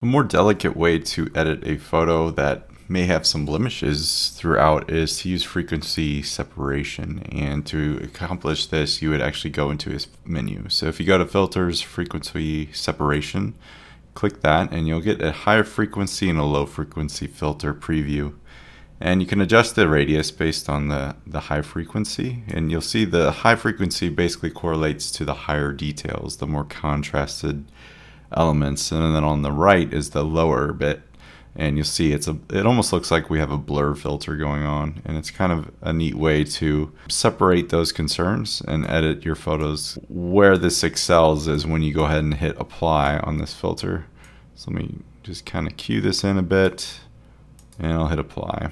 A more delicate way to edit a photo that may have some blemishes throughout is to use frequency separation. And to accomplish this, you would actually go into this menu. So if you go to Filters, Frequency Separation, click that, and you'll get a higher frequency and a low frequency filter preview. And you can adjust the radius based on the high frequency. And you'll see the high frequency basically correlates to the higher details, the more contrasted elements. And then on the right is the lower bit. And you'll see it almost looks like we have a blur filter going on. And it's kind of a neat way to separate those concerns and edit your photos. Where this excels is when you go ahead and hit apply on this filter. So let me just kind of cue this in a bit, and I'll hit apply.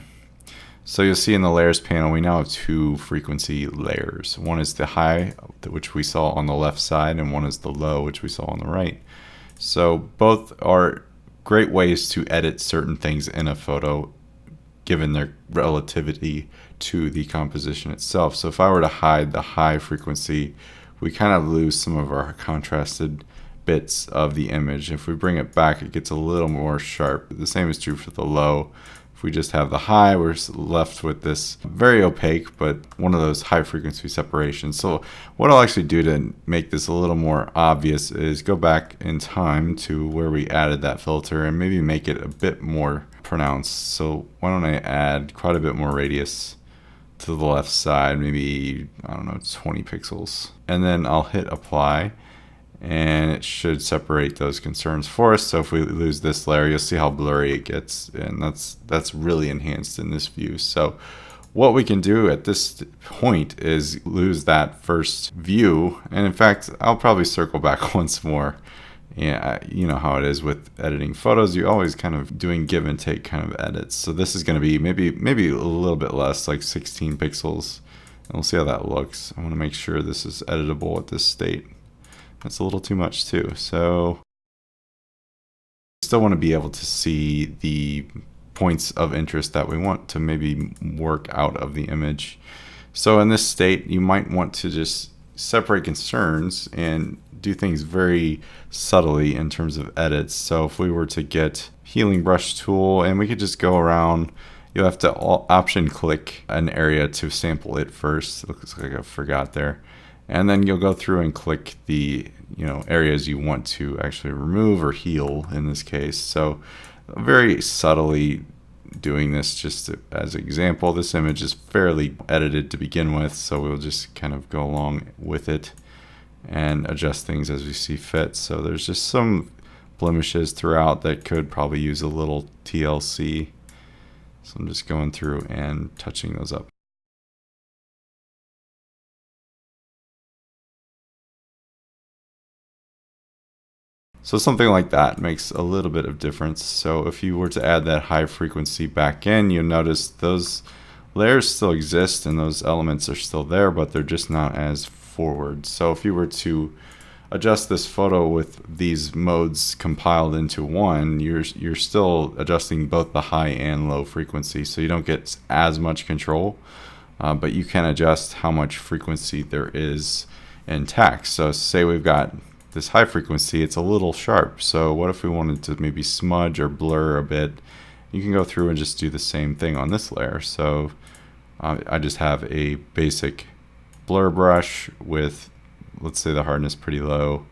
So you'll see in the layers panel, we now have two frequency layers. One is the high, which we saw on the left side, and one is the low, which we saw on the right. So both are great ways to edit certain things in a photo, given their relativity to the composition itself. So if I were to hide the high frequency, we kind of lose some of our contrasted bits of the image. If we bring it back, it gets a little more sharp. The same is true for the low. If we just have the high, we're left with this very opaque, but one of those high frequency separations. So what I'll actually do to make this a little more obvious is go back in time to where we added that filter and maybe make it a bit more pronounced. So why don't I add quite a bit more radius to the left side, maybe, I don't know, 20 pixels. And then I'll hit apply, and it should separate those concerns for us. So if we lose this layer, you'll see how blurry it gets, and that's really enhanced in this view. So what we can do at this point is lose that first view, and in fact, I'll probably circle back once more. Yeah, you know how it is with editing photos. You're always kind of doing give and take kind of edits. So this is going to be maybe a little bit less, like 16 pixels, and we'll see how that looks. I want to make sure this is editable at this state. That's a little too much too. So still want to be able to see the points of interest that we want to maybe work out of the image. So in this state, you might want to just separate concerns and do things very subtly in terms of edits. So if we were to get healing brush tool, and we could just go around, you'll have to option click an area to sample it first. It looks like I forgot there. And then you'll go through and click the areas you want to actually remove or heal in this case. So very subtly doing this just as an example. This image is fairly edited to begin with, so we'll just kind of go along with it and adjust things as we see fit. So there's just some blemishes throughout that could probably use a little TLC. So I'm just going through and touching those up. So something like that makes a little bit of difference. So if you were to add that high frequency back in, you'll notice those layers still exist and those elements are still there, but they're just not as forward. So if you were to adjust this photo with these modes compiled into one, you're still adjusting both the high and low frequency, so you don't get as much control, but you can adjust how much frequency there is in text. So say we've got this high frequency, it's a little sharp. So what if we wanted to maybe smudge or blur a bit? You can go through and just do the same thing on this layer. So I just have a basic blur brush with, let's say, the hardness pretty low,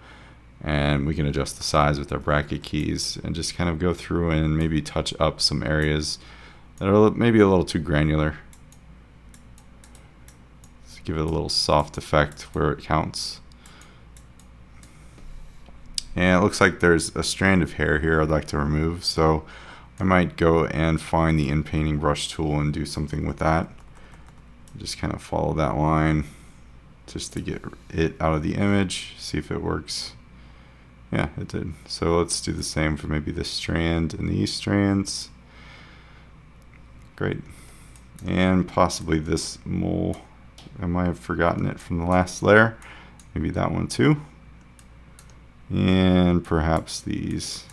and we can adjust the size with our bracket keys and just kind of go through and maybe touch up some areas that are maybe a little too granular. Let's give it a little soft effect where it counts. And it looks like there's a strand of hair here I'd like to remove, so I might go and find the in-painting brush tool and do something with that. Just kind of follow that line just to get it out of the image, see if it works. Yeah, it did. So let's do the same for maybe this strand and these strands. Great. And possibly this mole. I might have forgotten it from the last layer. Maybe that one too. And perhaps these.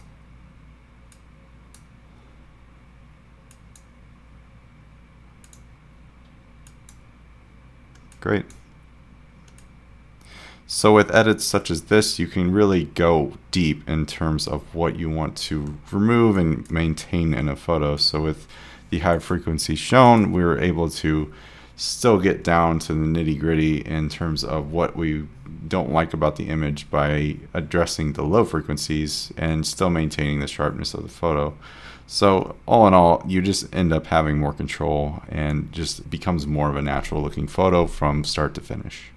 Great. So with edits such as this, you can really go deep in terms of what you want to remove and maintain in a photo. So with the high frequency shown, we were able to still get down to the nitty gritty in terms of what we don't like about the image by addressing the low frequencies and still maintaining the sharpness of the photo. So all in all, you just end up having more control and just becomes more of a natural looking photo from start to finish.